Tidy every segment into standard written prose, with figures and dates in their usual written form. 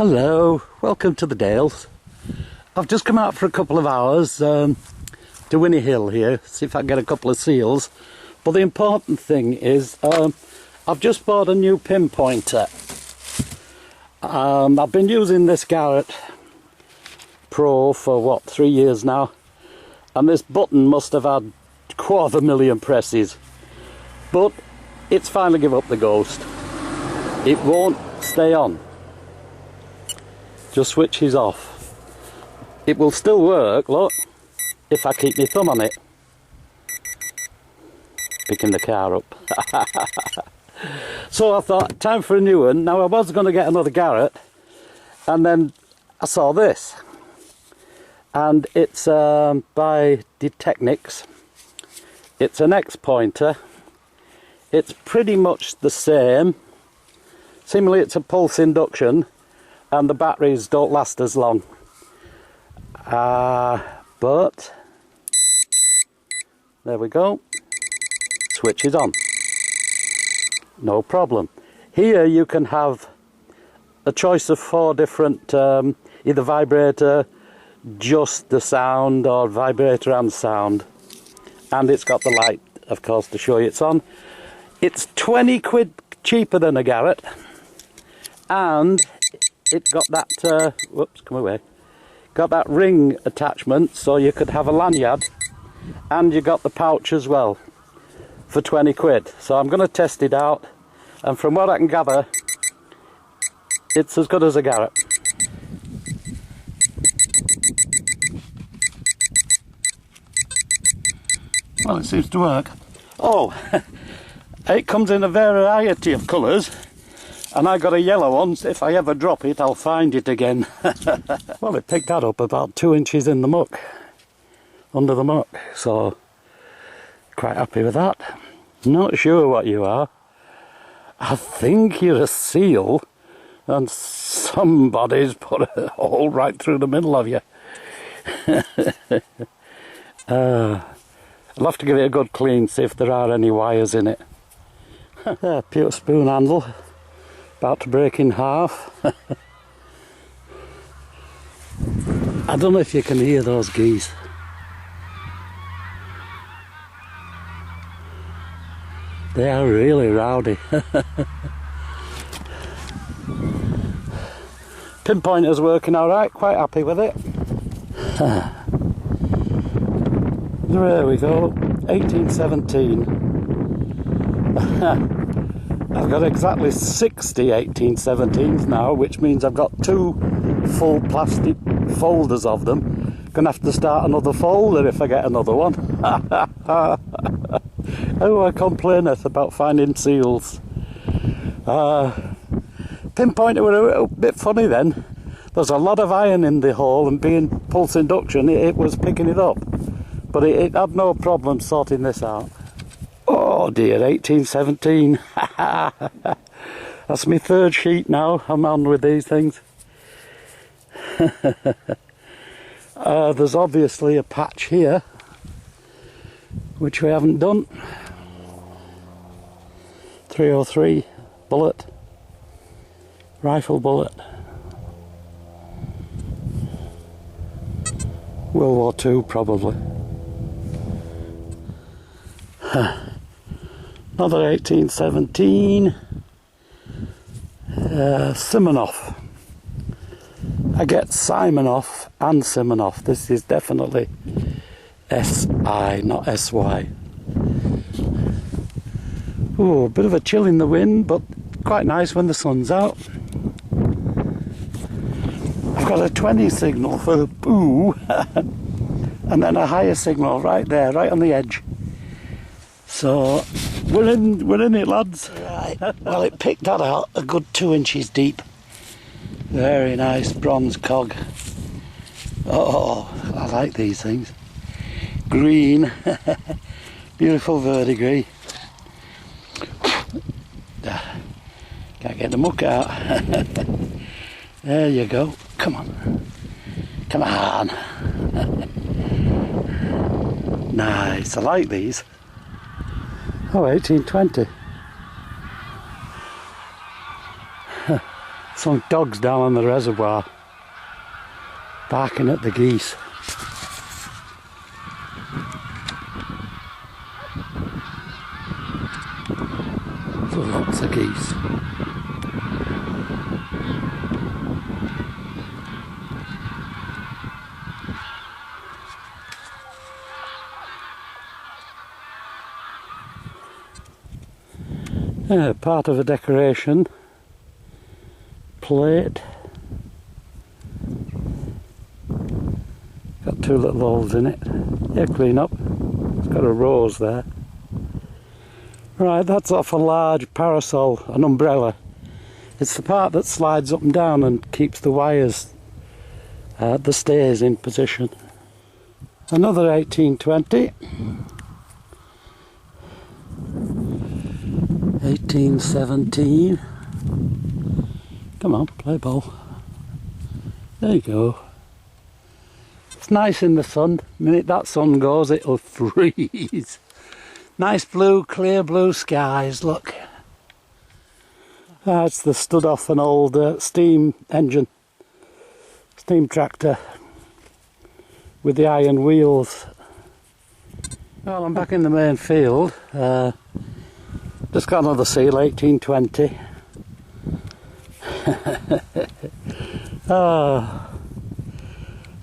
Hello, welcome to the Dales. I've just come out for a couple of hours to Winnie Hill here, see if I can get a couple of seals. But the important thing is I've just bought a new pinpointer. I've been using this Garrett Pro for what, 3 years now, and this button must have had 250,000 presses, but it's finally give up the ghost. It won't stay on, just switches off. It will still work, look, if I keep my thumb on it. Picking the car up. So I thought, time for a new one. Now I was going to get another Garrett, and then I saw this, and it's by Detechnics. It's an Xpointer. It's pretty much the same. Seemingly it's a pulse induction, and the batteries don't last as long. But there we go. Switch is on. No problem. Here you can have a choice of 4 different, either vibrator, just the sound, or vibrator and sound. And it's got the light, of course, to show you it's on. It's 20 quid cheaper than a Garrett, and it got that, whoops, come away, got that ring attachment, so you could have a lanyard, and you got the pouch as well for 20 quid. So I'm going to test it out, and from what I can gather, it's as good as a Garrett. Well, it seems to work. Oh, it comes in a variety of colours, and I got a yellow one, so if I ever drop it I'll find it again. Well, it picked that up about 2 inches in the muck, under the muck, so quite happy with that. Not sure what you are. I think you're a seal, and somebody's put a hole right through the middle of you. I'll have to give it a good clean, see if there are any wires in it. Pewter spoon handle, about to break in half. I don't know if you can hear those geese. They are really rowdy. Pinpointer's working alright, quite happy with it. There we go, 1817. I've got exactly 60 1817s now, which means I've got 2 full plastic folders of them. Gonna have to start another folder if I get another one. Oh, I complaineth about finding seals. Pinpointer were a bit funny then. There's a lot of iron in the hole, and being pulse induction, it was picking it up. But it had no problem sorting this out. Oh dear, 1817. That's my 3rd sheet now. I'm on with these things. There's obviously a patch here, which we haven't done. 303 bullet, rifle bullet. World War II probably. Another 1817. Simonoff. I get Simonoff and Simonoff. This is definitely SI, not SY. Ooh, a bit of a chill in the wind, but quite nice when the sun's out. I've got a 20 signal for the boo, and then a higher signal right there, right on the edge. So we're in it, lads. Right. Well, it picked that out a good 2 inches deep. Very nice bronze cog. Oh, I like these things. Green, beautiful verdigris. Can't get the muck out. There you go. Come on. Come on. Nice. I like these. Oh, 1820. Some dogs down on the reservoir barking at the geese. So lots of geese. Yeah, part of a decoration plate. Got two little holes in it. Yeah, clean up. It's got a rose there. Right, that's off a large parasol, an umbrella. It's the part that slides up and down and keeps the wires, the stays in position. Another 1820. 1817. Come on, play ball. There you go. It's nice in the sun. The minute that sun goes, it'll freeze. Nice blue, clear blue skies, look. That's the stud off an old steam engine. Steam tractor with the iron wheels. Well, I'm back in the main field. Just got another seal, 1820. Oh,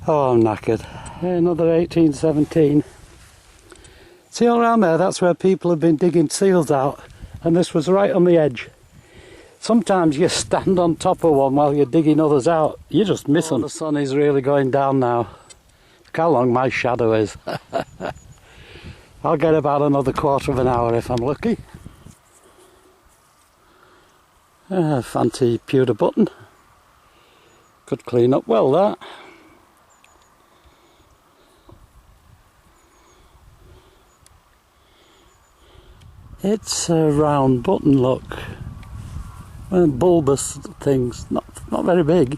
I'm knackered. Another 1817. See all around there, that's where people have been digging seals out, and this was right on the edge. Sometimes you stand on top of one while you're digging others out, you just miss them. The sun is really going down now. Look how long my shadow is. I'll get about another quarter of an hour if I'm lucky. Fancy pewter button. Could clean up well that. It's a round button, look. Bulbous things, not very big.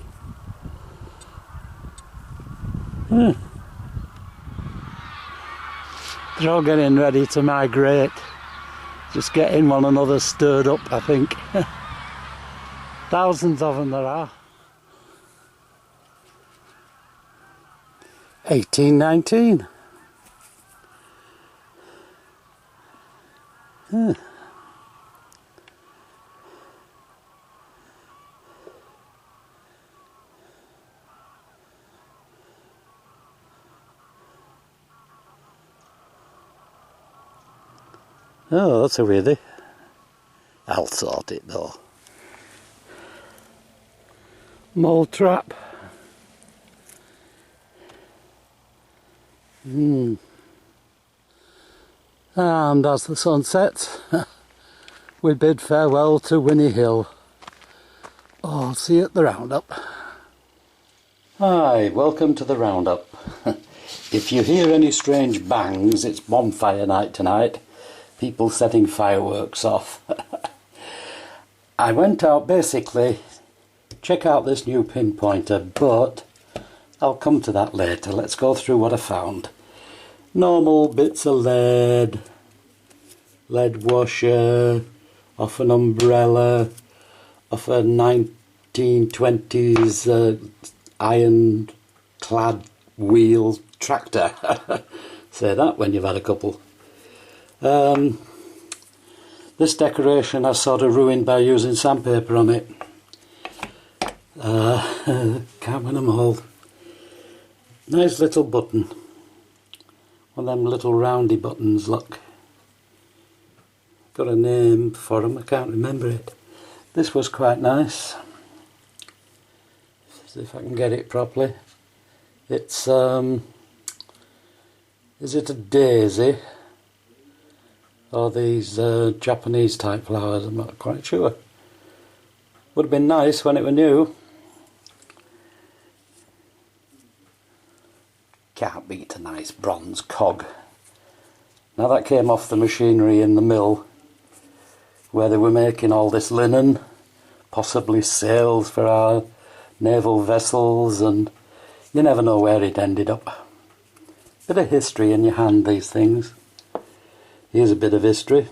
Yeah. They're all getting ready to migrate. Just getting one another stirred up, I think. Thousands of them there are. 1819. Yeah. Oh, that's a weirdie. I'll sort it though. Mole trap. And as the sun sets, we bid farewell to Winnie Hill. Oh, I'll see you at the roundup. Hi, welcome to the roundup. If you hear any strange bangs, it's bonfire night tonight. People setting fireworks off. I went out basically check out this new pinpointer, but I'll come to that later. Let's go through what I found. Normal bits of lead washer, off an umbrella, off a 1920s iron clad wheel tractor. Say that when you've had a couple. This decoration I sort of ruined by using sandpaper on it. Can't win them all. Nice little button. One of them little roundy buttons, look. Got a name for them, I can't remember it. This was quite nice. See if I can get it properly. It's, is it a daisy? Or these Japanese type flowers, I'm not quite sure. Would have been nice when it were new. Can't beat a nice bronze cog. Now that came off the machinery in the mill where they were making all this linen, possibly sails for our naval vessels, and you never know where it ended up. Bit of history in your hand, these things. Here's a bit of history.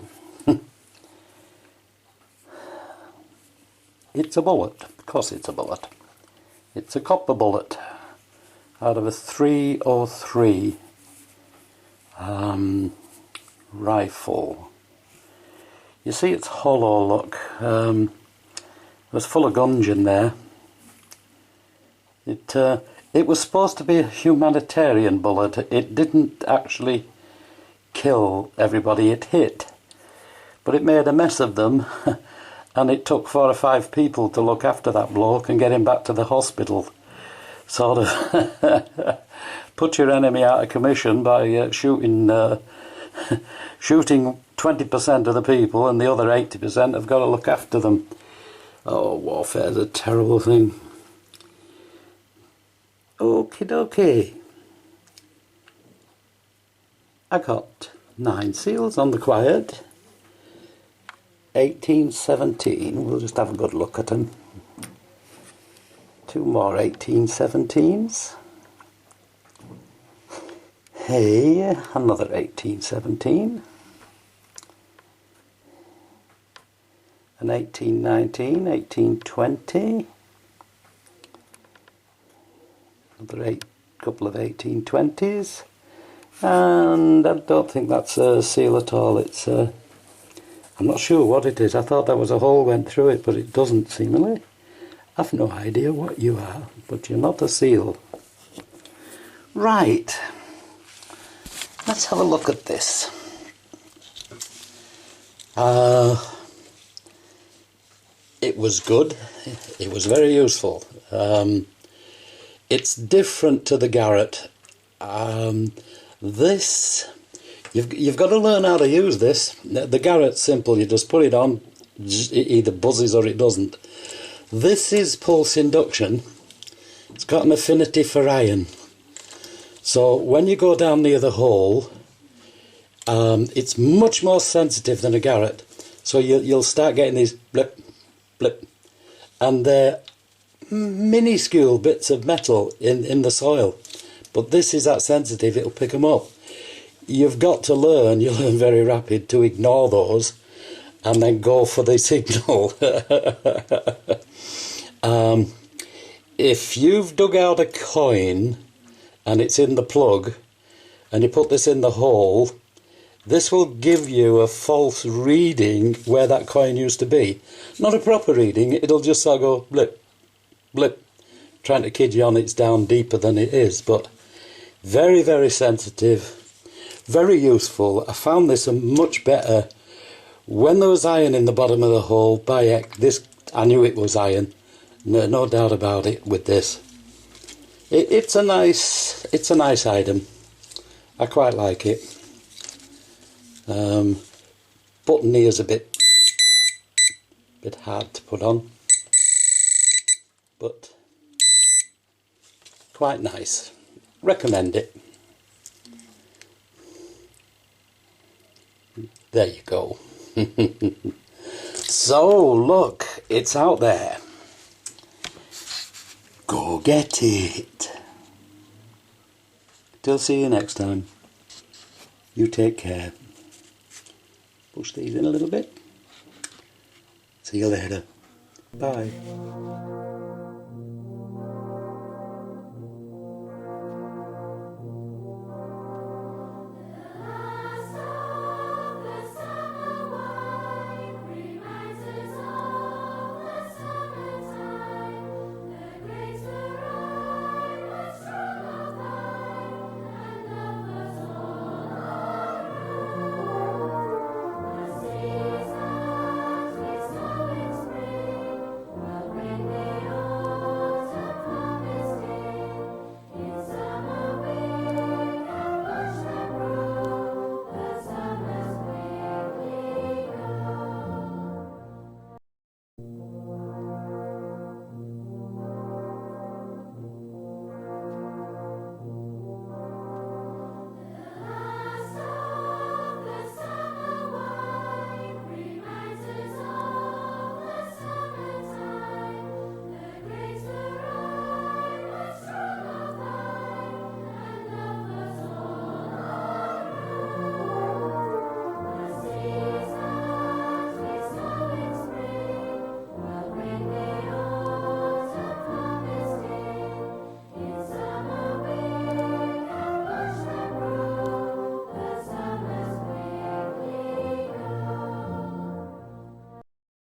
It's a bullet. course it's a bullet. It's a copper bullet out of a 303 rifle. You see it's hollow, look. There's full of gunge in there. It was supposed to be a humanitarian bullet. It didn't actually kill everybody it hit, but it made a mess of them and it took 4 or 5 people to look after that bloke and get him back to the hospital. Sort of put your enemy out of commission by shooting 20% of the people, and the other 80% have got to look after them. Oh, warfare's a terrible thing. Okie dokie. I got 9 seals on the quiet. 1817. We'll just have a good look at them. 2 more 1817s. Hey, another 1817. An 1819, 1820. Another couple of 1820s. And I don't think that's a seal at all. It's I'm not sure what it is. I thought there was a hole went through it, but it doesn't seemingly. I've no idea what you are, but you're not a seal. Right. Let's have a look at this. It was good. It was very useful. It's different to the Garrett. This, you've got to learn how to use this. The Garrett's simple. You just put it on. It either buzzes or it doesn't. This is pulse induction. It's got an affinity for iron. So when you go down near the hole, it's much more sensitive than a Garrett. So you'll start getting these blip, blip, and they're minuscule bits of metal in the soil. But this is that sensitive, it'll pick them up. You've got to learn, you learn very rapid, to ignore those and then go for the signal. If you've dug out a coin and it's in the plug and you put this in the hole, this will give you a false reading where that coin used to be. Not a proper reading, it'll just sort of go blip, blip, trying to kid you on it's down deeper than it is. But very, very sensitive, very useful. I found this much better when there was iron in the bottom of the hole. By heck, this, I knew it was iron. No doubt about it with this. It's a nice item. I quite like it. Button here's a bit hard to put on, but quite nice. Recommend it. There you go. So look, it's out there. Go get it. Till see you next time. You take care. Push these in a little bit. See you later. Bye.